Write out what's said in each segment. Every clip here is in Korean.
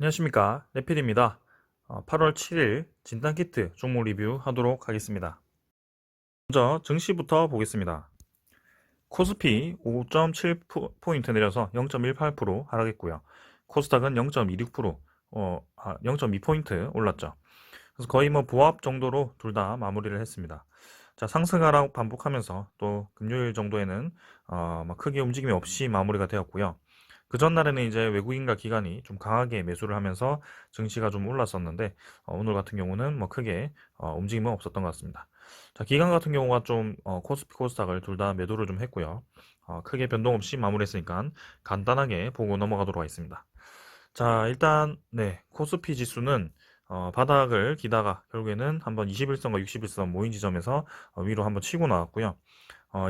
안녕하십니까, 레필입니다. 8월 7일 진단키트 종목 리뷰 하도록 하겠습니다. 먼저 증시부터 보겠습니다. 코스피 5.7포인트 내려서 0.18% 하락했고요. 코스닥은 0.26%, 0.2포인트 올랐죠. 그래서 거의 뭐 보합 정도로 둘 다 마무리를 했습니다. 자, 상승 하락 반복하면서 또 금요일 정도에는 막 크게 움직임이 없이 마무리가 되었고요. 그 전날에는 이제 외국인과 기관이 좀 강하게 매수를 하면서 증시가 좀 올랐었는데, 오늘 같은 경우는 뭐 크게 움직임은 없었던 것 같습니다. 자, 기관 같은 경우가 좀 코스피 코스닥을 둘 다 매도를 좀 했고요. 크게 변동 없이 마무리했으니까 간단하게 보고 넘어가도록 하겠습니다. 자, 일단 네, 코스피 지수는 바닥을 기다가 결국에는 한번 21선과 61선 모인 지점에서 위로 한번 치고 나왔고요.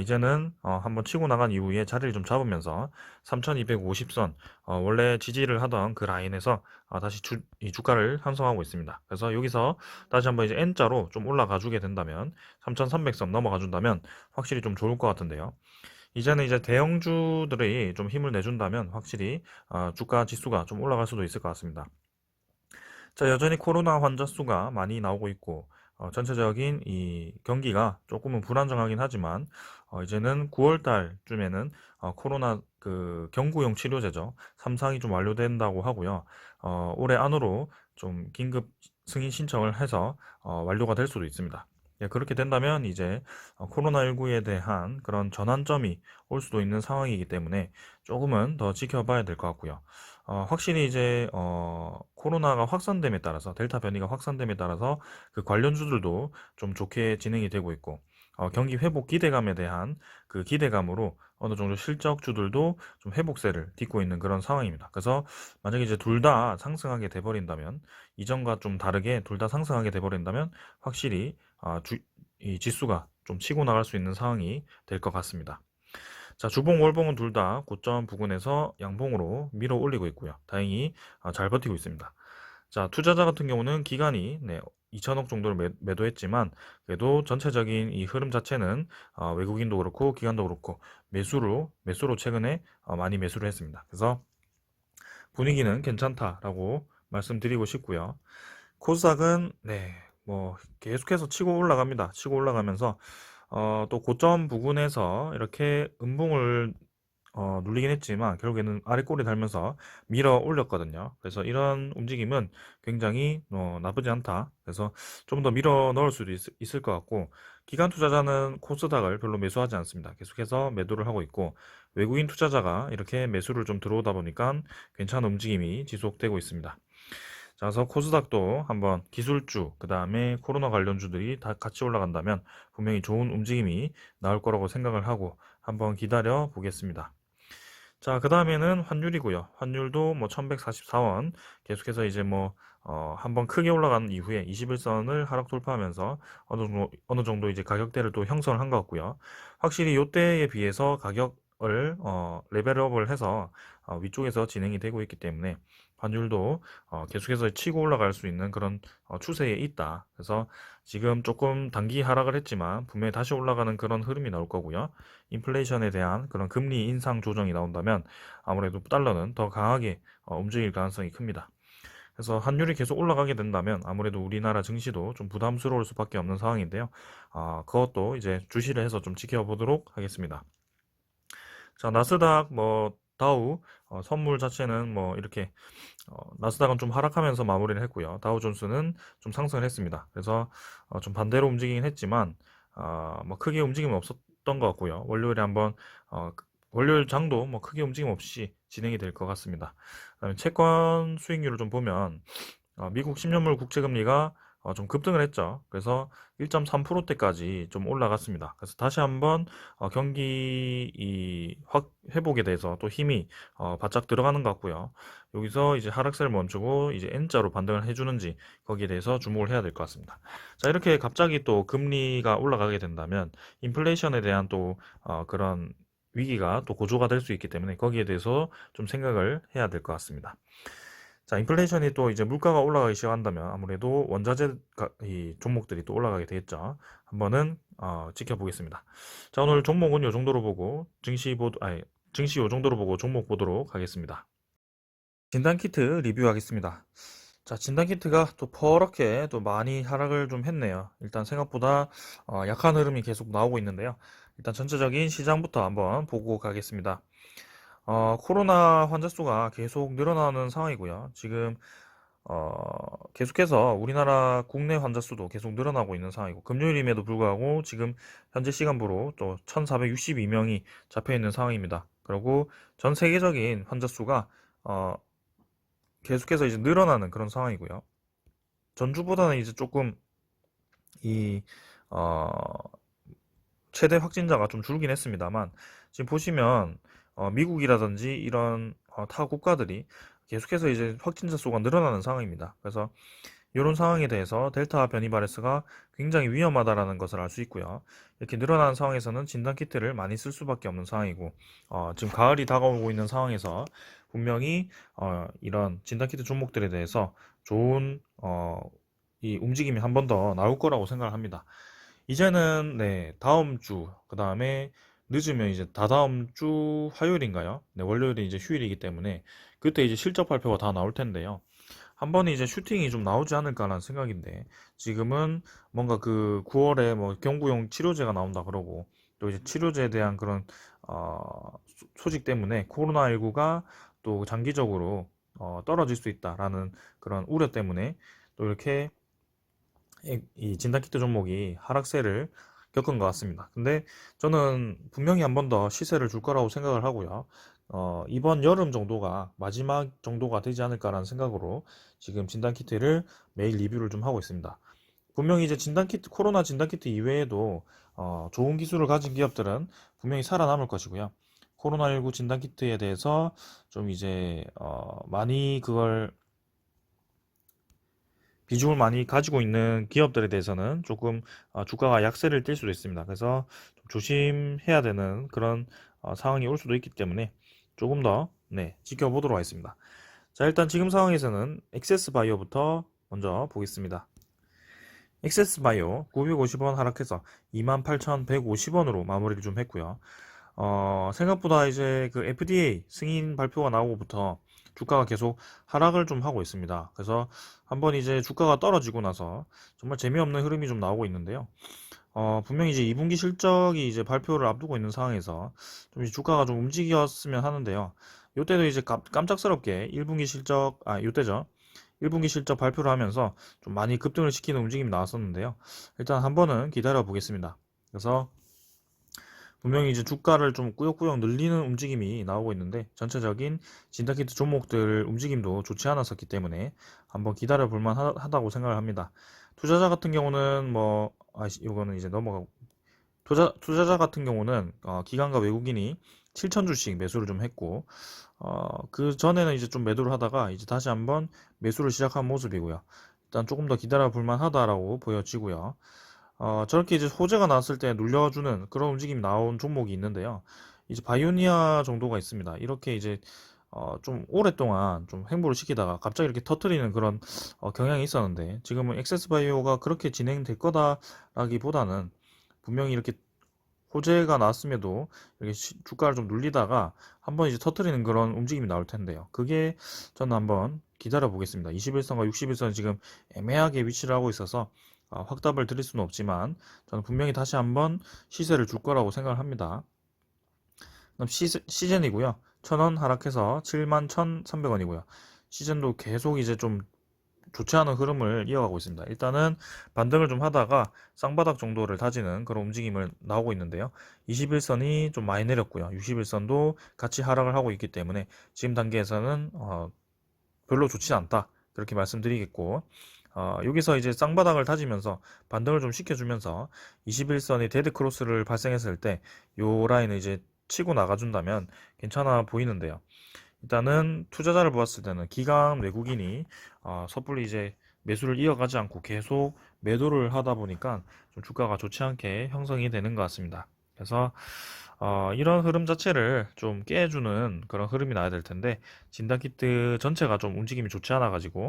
이제는 한번 치고 나간 이후에 자리를 좀 잡으면서 3250선, 원래 지지를 하던 그 라인에서 다시 이 주가를 형성하고 있습니다. 그래서 여기서 다시 한번 이제 N자로 좀 올라가 주게 된다면 3300선 넘어가 준다면 확실히 좀 좋을 것 같은데요. 이제는 이제 대형주들이 좀 힘을 내준다면 확실히 주가 지수가 좀 올라갈 수도 있을 것 같습니다. 자, 여전히 코로나 환자 수가 많이 나오고 있고, 전체적인 이 경기가 조금은 불안정하긴 하지만, 이제는 9월 달쯤에는 코로나 그 경구용 치료제죠. 3상이 좀 완료된다고 하고요. 올해 안으로 좀 긴급 승인 신청을 해서 완료가 될 수도 있습니다. 예, 그렇게 된다면 이제 코로나19에 대한 그런 전환점이 올 수도 있는 상황이기 때문에 조금은 더 지켜봐야 될 것 같고요. 확실히 이제 코로나가 확산됨에 따라서 델타 변이가 확산됨에 따라서 그 관련주들도 좀 좋게 진행이 되고 있고, 경기 회복 기대감에 대한 그 기대감으로 어느 정도 실적주들도 좀 회복세를 딛고 있는 그런 상황입니다. 그래서 만약에 이제 둘 다 상승하게 돼버린다면, 이전과 좀 다르게 둘 다 상승하게 돼버린다면 확실히 이 지수가 좀 치고 나갈 수 있는 상황이 될 것 같습니다. 자, 주봉, 월봉은 둘 다 고점 부근에서 양봉으로 밀어 올리고 있고요. 다행히 잘 버티고 있습니다. 자, 투자자 같은 경우는 기간이 2천억 정도를 매도했지만 그래도 전체적인 이 흐름 자체는 외국인도 그렇고 기관도 그렇고 매수로 최근에 많이 매수를 했습니다. 그래서 분위기는 괜찮다라고 말씀드리고 싶고요. 코스닥은 뭐 계속해서 치고 올라갑니다. 치고 올라가면서 또 고점 부근에서 이렇게 음봉을 눌리긴 했지만 결국에는 아래 꼬리 달면서 밀어 올렸거든요. 그래서 이런 움직임은 굉장히 나쁘지 않다. 그래서 좀 더 밀어 넣을 수도 있을 것 같고, 기관 투자자는 코스닥을 별로 매수하지 않습니다. 계속해서 매도를 하고 있고, 외국인 투자자가 이렇게 매수를 좀 들어오다 보니까 괜찮은 움직임이 지속되고 있습니다. 자, 그래서 코스닥도 한번 기술주, 그 다음에 코로나 관련주들이 다 같이 올라간다면 분명히 좋은 움직임이 나올 거라고 생각을 하고 한번 기다려 보겠습니다. 자, 그 다음에는 환율이고요. 환율도 뭐 1144원 계속해서 이제 뭐 한번 크게 올라간 이후에 21선을 하락 돌파하면서 어느 정도 이제 가격대를 또 형성을 한 것 같고요. 확실히 요때에 비해서 가격을 레벨업을 해서 위쪽에서 진행이 되고 있기 때문에 환율도 계속해서 치고 올라갈 수 있는 그런 추세에 있다. 그래서 지금 조금 단기 하락을 했지만 분명히 다시 올라가는 그런 흐름이 나올 거고요. 인플레이션에 대한 그런 금리 인상 조정이 나온다면 아무래도 달러는 더 강하게 움직일 가능성이 큽니다. 그래서 환율이 계속 올라가게 된다면 아무래도 우리나라 증시도 좀 부담스러울 수밖에 없는 상황인데요. 그것도 이제 주시를 해서 좀 지켜보도록 하겠습니다. 자, 나스닥 뭐 다우 선물 자체는 뭐 이렇게 나스닥은 좀 하락하면서 마무리를 했고요. 다우존스는 좀 상승을 했습니다. 그래서 좀 반대로 움직이긴 했지만 뭐 크게 움직임은 없었던 것 같고요. 월요일에 한번 월요일 장도 뭐 크게 움직임 없이 진행이 될 것 같습니다. 그다음에 채권 수익률을 좀 보면 미국 10년물 국채금리가 좀 급등을 했죠. 그래서 1.3%대까지 좀 올라갔습니다. 그래서 다시 한번 경기 회복에 대해서 또 힘이 바짝 들어가는 것 같고요. 여기서 이제 하락세를 멈추고 이제 N자로 반등을 해주는지 거기에 대해서 주목을 해야 될 것 같습니다. 자, 이렇게 갑자기 또 금리가 올라가게 된다면 인플레이션에 대한 또 그런 위기가 또 고조가 될 수 있기 때문에 거기에 대해서 좀 생각을 해야 될 것 같습니다. 자, 인플레이션이 또 이제 물가가 올라가기 시작한다면 아무래도 원자재 이 종목들이 또 올라가게 되겠죠. 한번은 지켜보겠습니다. 자, 오늘 종목은 요 정도로 보고 증시 요 정도로 보고 종목 보도록 하겠습니다. 진단키트 리뷰하겠습니다. 자, 진단키트가 또 퍼렇게 또 많이 하락을 좀 했네요. 일단 생각보다 약한 흐름이 계속 나오고 있는데요. 일단 전체적인 시장부터 한번 보고 가겠습니다. 코로나 환자 수가 계속 늘어나는 상황이고요. 지금 계속해서 우리나라 국내 환자 수도 계속 늘어나고 있는 상황이고, 금요일임에도 불구하고 지금 현재 시간부로 또 1462명이 잡혀 있는 상황입니다. 그리고 전 세계적인 환자 수가 어, 계속해서 이제 늘어나는 그런 상황이고요. 전주보다는 이제 조금 이 어, 최대 확진자가 좀 줄긴 했습니다만, 지금 보시면 미국이라든지 이런 타 국가들이 계속해서 이제 확진자 수가 늘어나는 상황입니다. 그래서 이런 상황에 대해서 델타 변이 바이러스가 굉장히 위험하다라는 것을 알 수 있고요. 이렇게 늘어나는 상황에서는 진단키트를 많이 쓸 수밖에 없는 상황이고, 지금 가을이 다가오고 있는 상황에서 분명히 이런 진단키트 종목들에 대해서 좋은 이 움직임이 한 번 더 나올 거라고 생각을 합니다. 이제는 네, 다음 주, 그 다음에 늦으면 이제 다다음 주 화요일인가요? 네, 월요일이 이제 휴일이기 때문에 그때 이제 실적 발표가 다 나올 텐데요. 한 번에 이제 슈팅이 좀 나오지 않을까라는 생각인데, 지금은 뭔가 그 9월에 뭐 경구용 치료제가 나온다 그러고, 또 이제 치료제에 대한 그런 어, 소식 때문에 코로나19가 또 장기적으로 떨어질 수 있다라는 그런 우려 때문에 또 이렇게 이 진단키트 종목이 하락세를 겪은 것 같습니다. 근데 저는 분명히 한 번 더 시세를 줄 거라고 생각을 하고요. 이번 여름 정도가 마지막 정도가 되지 않을까라는 생각으로 지금 진단키트를 매일 리뷰를 좀 하고 있습니다. 분명히 이제 진단키트, 코로나 진단키트 이외에도 좋은 기술을 가진 기업들은 분명히 살아남을 것이고요. 코로나19 진단키트에 대해서 좀 이제 많이 그걸 비중을 많이 가지고 있는 기업들에 대해서는 조금 주가가 약세를 띌 수도 있습니다. 그래서 좀 조심해야 되는 그런 상황이 올 수도 있기 때문에 조금 더 네, 지켜보도록 하겠습니다. 자, 일단 지금 상황에서는 엑세스 바이오부터 먼저 보겠습니다. 엑세스 바이오 950원 하락해서 28,150원으로 마무리를 좀 했고요. 생각보다 이제 그 FDA 승인 발표가 나오고부터 주가가 계속 하락을 좀 하고 있습니다. 그래서 한번 이제 주가가 떨어지고 나서 정말 재미없는 흐름이 좀 나오고 있는데요. 분명히 이제 2분기 실적이 이제 발표를 앞두고 있는 상황에서 좀 이제 주가가 좀 움직였으면 하는데요. 요때도 이제 깜짝스럽게 1분기 실적, 요때죠. 1분기 실적 발표를 하면서 좀 많이 급등을 시키는 움직임이 나왔었는데요. 일단 한번은 기다려 보겠습니다. 그래서 분명히 이제 주가를 좀 꾸역꾸역 늘리는 움직임이 나오고 있는데, 전체적인 진단키트 종목들 움직임도 좋지 않았었기 때문에 한번 기다려 볼만 하다고 생각을 합니다. 투자자 같은 경우는 뭐, 이거는 이제 넘어가고, 투자자 같은 경우는 기관과 외국인이 7,000주씩 매수를 좀 했고, 그 전에는 이제 좀 매도를 하다가 이제 다시 한번 매수를 시작한 모습이고요. 일단 조금 더 기다려 볼만 하다라고 보여지고요. 저렇게 이제 호재가 나왔을 때 눌려주는 그런 움직임이 나온 종목이 있는데요. 이제 바이오니아 정도가 있습니다. 이렇게 이제 좀 오랫동안 좀 횡보를 시키다가 갑자기 이렇게 터트리는 그런 경향이 있었는데, 지금은 액세스 바이오가 그렇게 진행될 거다라기보다는 분명히 이렇게 호재가 나왔음에도 이렇게 주가를 좀 눌리다가 한번 이제 터트리는 그런 움직임이 나올 텐데요. 그게 저는 한번 기다려 보겠습니다. 21선과 61선 지금 애매하게 위치를 하고 있어서 확답을 드릴 수는 없지만, 저는 분명히 다시 한번 시세를 줄 거라고 생각을 합니다. 그럼 시즌이고요. 1,000원 하락해서 71,300원이고요. 시즌도 계속 이제 좀 좋지 않은 흐름을 이어가고 있습니다. 일단은 반등을 좀 하다가 쌍바닥 정도를 다지는 그런 움직임을 나오고 있는데요. 21선이 좀 많이 내렸고요. 61선도 같이 하락을 하고 있기 때문에 지금 단계에서는 별로 좋지 않다, 그렇게 말씀드리겠고, 여기서 이제 쌍바닥을 다지면서 반등을 좀 시켜주면서 21선이 데드 크로스를 발생했을 때 요 라인을 이제 치고 나가준다면 괜찮아 보이는데요. 일단은 투자자를 보았을 때는 기관 외국인이 섣불리 이제 매수를 이어가지 않고 계속 매도를 하다 보니까 좀 주가가 좋지 않게 형성이 되는 것 같습니다. 그래서 이런 흐름 자체를 좀 깨주는 그런 흐름이 나야 될 텐데, 진단키트 전체가 좀 움직임이 좋지 않아 가지고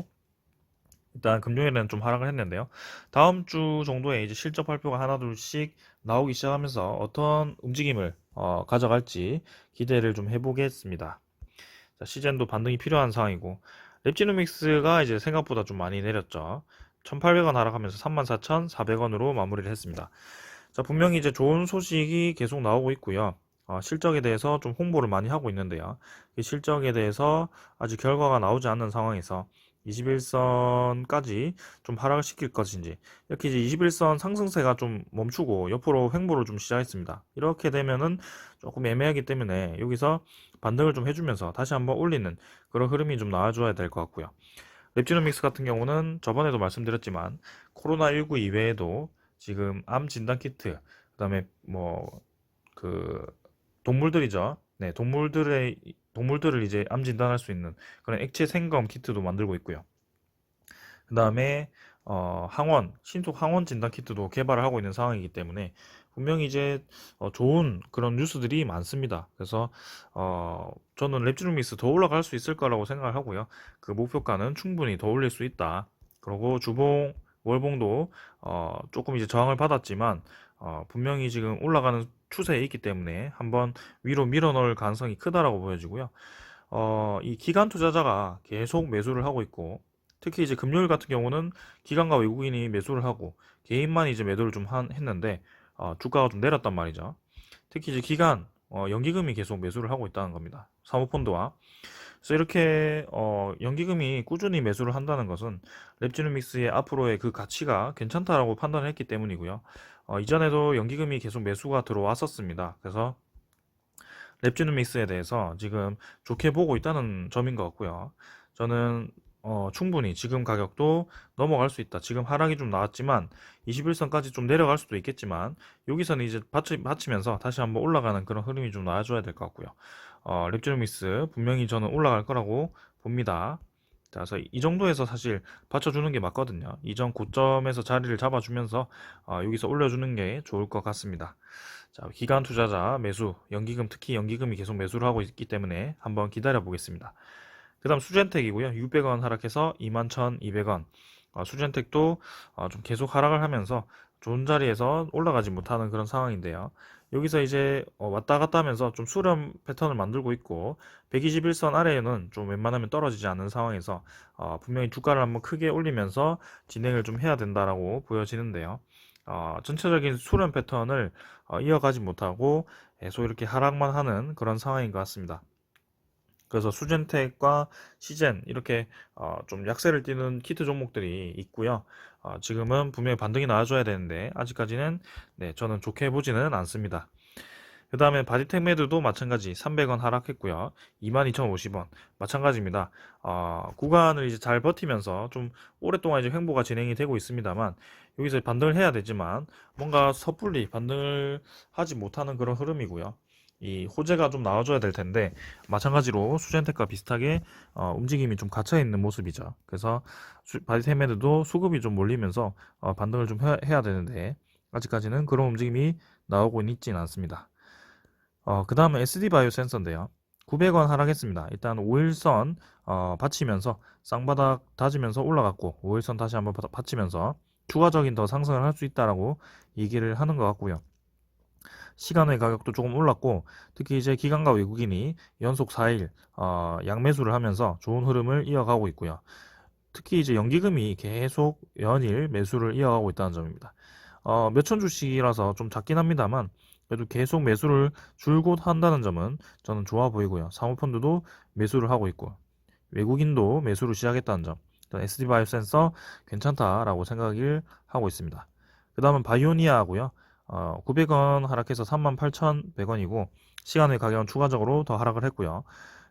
일단 금요일에는 좀 하락을 했는데요. 다음 주 정도에 이제 실적 발표가 하나 둘씩 나오기 시작하면서 어떤 움직임을 가져갈지 기대를 좀 해보겠습니다. 자, 시젠도 반등이 필요한 상황이고, 랩지노믹스가 이제 생각보다 좀 많이 내렸죠. 1,800원 하락하면서 34,400원으로 마무리를 했습니다. 자, 분명히 이제 좋은 소식이 계속 나오고 있고요. 실적에 대해서 좀 홍보를 많이 하고 있는데요. 이 실적에 대해서 아직 결과가 나오지 않는 상황에서 21선까지 좀 하락을 시킬 것인지, 이렇게 이제 21선 상승세가 좀 멈추고 옆으로 횡보를 좀 시작했습니다. 이렇게 되면은 조금 애매하기 때문에 여기서 반등을 좀 해주면서 다시 한번 올리는 그런 흐름이 좀 나와줘야 될 것 같고요. 랩지노믹스 같은 경우는 저번에도 말씀드렸지만 코로나19 이외에도 지금 암 진단 키트, 그다음에 뭐 그 동물들이죠. 네, 동물들을 이제 암 진단할 수 있는 그런 액체 생검 키트도 만들고 있고요. 그다음에 항원, 신속 항원 진단 키트도 개발을 하고 있는 상황이기 때문에 분명히 이제 좋은 그런 뉴스들이 많습니다. 그래서 저는 랩지노믹스 더 올라갈 수 있을 거라고 생각을 하고요. 그 목표가는 충분히 더 올릴 수 있다. 그리고 주봉, 월봉도 조금 이제 저항을 받았지만 분명히 지금 올라가는 추세에 있기 때문에 한번 위로 밀어 넣을 가능성이 크다라고 보여지고요. 이 기관 투자자가 계속 매수를 하고 있고, 특히 이제 금요일 같은 경우는 기관과 외국인이 매수를 하고 개인만 이제 매도를 좀 했는데 주가가 좀 내렸단 말이죠. 특히 이제 기관 연기금이 계속 매수를 하고 있다는 겁니다. 사모펀드와. 그래서 이렇게 연기금이 꾸준히 매수를 한다는 것은 랩지노믹스의 앞으로의 그 가치가 괜찮다라고 판단을 했기 때문이고요. 이전에도 연기금이 계속 매수가 들어왔었습니다. 그래서 랩지노믹스에 대해서 지금 좋게 보고 있다는 점인 것 같고요. 저는 충분히 지금 가격도 넘어갈 수 있다. 지금 하락이 좀 나왔지만 21선까지 좀 내려갈 수도 있겠지만 여기서는 이제 받치면서 다시 한번 올라가는 그런 흐름이 좀 나와줘야 될 것 같고요. 랩지노믹스 분명히 저는 올라갈 거라고 봅니다. 자, 그래서 이 정도에서 사실 받쳐주는 게 맞거든요. 이전 고점에서 자리를 잡아주면서 여기서 올려주는 게 좋을 것 같습니다. 자, 기관 투자자 매수, 연기금, 특히 연기금이 계속 매수를 하고 있기 때문에 한번 기다려 보겠습니다. 그 다음 수젠텍이고요. 600원 하락해서 21,200원. 수젠텍도 좀 계속 하락을 하면서 좋은 자리에서 올라가지 못하는 그런 상황인데요. 여기서 이제 왔다 갔다 하면서 좀 수렴 패턴을 만들고 있고 121선 아래에는 좀 웬만하면 떨어지지 않는 상황에서 분명히 주가를 한번 크게 올리면서 진행을 좀 해야 된다라고 보여지는데요. 전체적인 수렴 패턴을 이어가지 못하고 계속 이렇게 하락만 하는 그런 상황인 것 같습니다. 그래서 수젠텍과 시젠 이렇게 좀 약세를 띠는 키트 종목들이 있고요. 지금은 분명히 반등이 나와줘야 되는데 아직까지는 네, 저는 좋게 보지는 않습니다. 그 다음에 바디텍메드도 마찬가지 300원 하락했고요. 22,050원 마찬가지입니다. 구간을 이제 잘 버티면서 좀 오랫동안 이제 횡보가 진행이 되고 있습니다만 여기서 반등을 해야 되지만 뭔가 섣불리 반등을 하지 못하는 그런 흐름이고요. 이 호재가 좀 나와줘야 될 텐데 마찬가지로 수젠텍과 비슷하게 움직임이 좀 갇혀 있는 모습이죠. 그래서 바디텍메드도 수급이 좀 몰리면서 반등을 좀 해야 되는데 아직까지는 그런 움직임이 나오고 있지는 않습니다. 그 다음에 SD바이오 센서인데요. 900원 하락했습니다. 일단 5일선 받치면서 쌍바닥 다지면서 올라갔고 5일선 다시 한번 받치면서 추가적인 더 상승을 할 수 있다라고 얘기를 하는 것 같고요. 시간의 가격도 조금 올랐고 특히 이제 기관과 외국인이 연속 4일 양매수를 하면서 좋은 흐름을 이어가고 있고요. 특히 이제 연기금이 계속 연일 매수를 이어가고 있다는 점입니다. 몇천 주씩이라서 좀 작긴 합니다만 그래도 계속 매수를 줄곧 한다는 점은 저는 좋아 보이고요. 사모펀드도 매수를 하고 있고 외국인도 매수를 시작했다는 점, SD바이오 센서 괜찮다라고 생각을 하고 있습니다. 그 다음은 바이오니아하고요. 900원 하락해서 38,100원이고 시간의 가격은 추가적으로 더 하락을 했고요.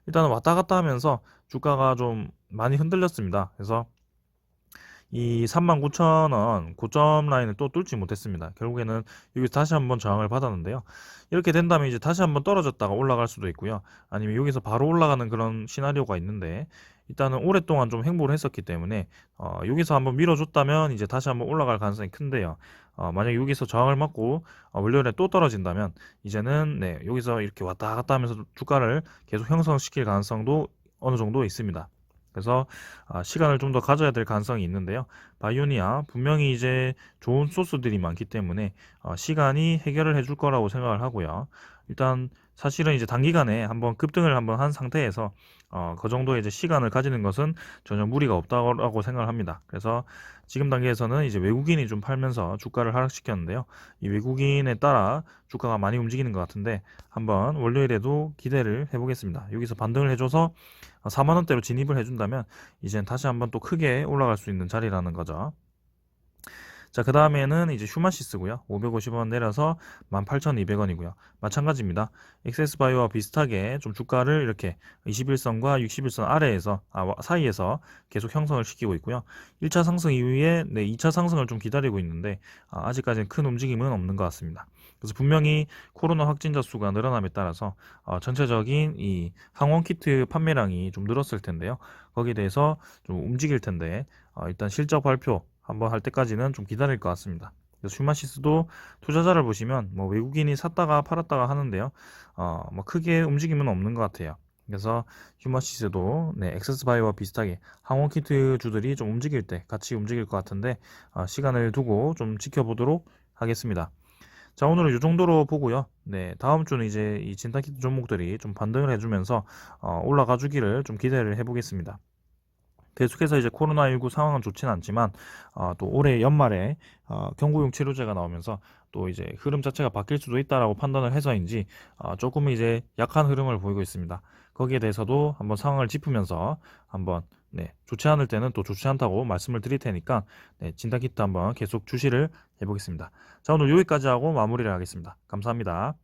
일단은 왔다 갔다 하면서 주가가 좀 많이 흔들렸습니다. 그래서 이 39,000원 고점 라인을 또 뚫지 못했습니다. 결국에는 여기서 다시 한번 저항을 받았는데요. 이렇게 된다면 이제 다시 한번 떨어졌다가 올라갈 수도 있고요. 아니면 여기서 바로 올라가는 그런 시나리오가 있는데 일단은 오랫동안 좀 횡보를 했었기 때문에 여기서 한번 밀어줬다면 이제 다시 한번 올라갈 가능성이 큰데요. 만약 여기서 저항을 맞고 월요일에 또 떨어진다면 이제는 네, 여기서 이렇게 왔다 갔다 하면서 주가를 계속 형성시킬 가능성도 어느 정도 있습니다. 그래서 시간을 좀 더 가져야 될 가능성이 있는데요. 바이오니아 분명히 이제 좋은 소스들이 많기 때문에 시간이 해결을 해줄 거라고 생각을 하고요. 일단 사실은 이제 단기간에 한번 급등을 한번 한 상태에서 그 정도의 이제 시간을 가지는 것은 전혀 무리가 없다고 생각을 합니다. 그래서 지금 단계에서는 이제 외국인이 좀 팔면서 주가를 하락시켰는데요. 이 외국인에 따라 주가가 많이 움직이는 것 같은데 한번 월요일에도 기대를 해보겠습니다. 여기서 반등을 해줘서 4만 원대로 진입을 해준다면 이젠 다시 한번 또 크게 올라갈 수 있는 자리라는 거죠. 자, 그 다음에는 이제 휴마시스고요. 550원 내려서 18,200원이고요. 마찬가지입니다. 엑세스바이오와 비슷하게 좀 주가를 이렇게 21선과 61선 아래에서, 사이에서 계속 형성을 시키고 있고요. 1차 상승 이후에 2차 상승을 좀 기다리고 있는데, 아직까지는 큰 움직임은 없는 것 같습니다. 그래서 분명히 코로나 확진자 수가 늘어남에 따라서 전체적인 이 항원 키트 판매량이 좀 늘었을 텐데요. 거기에 대해서 좀 움직일 텐데, 일단 실적 발표 한번 할 때까지는 좀 기다릴 것 같습니다. 그래서 슈마시스도 투자자를 보시면 뭐 외국인이 샀다가 팔았다가 하는데요. 뭐 크게 움직임은 없는 것 같아요. 그래서 휴마시스도 엑세스바이오와 비슷하게 항원키트 주들이 좀 움직일 때 같이 움직일 것 같은데 시간을 두고 좀 지켜보도록 하겠습니다. 자, 오늘은 이 정도로 보고요. 네, 다음 주는 이제 이 진단키트 종목들이 좀 반등을 해주면서 올라가 주기를 좀 기대를 해보겠습니다. 계속해서 이제 코로나19 상황은 좋지는 않지만 또 올해 연말에 경구용 치료제가 나오면서 또 이제 흐름 자체가 바뀔 수도 있다라고 판단을 해서인지 조금 이제 약한 흐름을 보이고 있습니다. 거기에 대해서도 한번 상황을 짚으면서 한번 좋지 않을 때는 또 좋지 않다고 말씀을 드릴 테니까 진단키트 한번 계속 주시를 해보겠습니다. 자, 오늘 여기까지 하고 마무리를 하겠습니다. 감사합니다.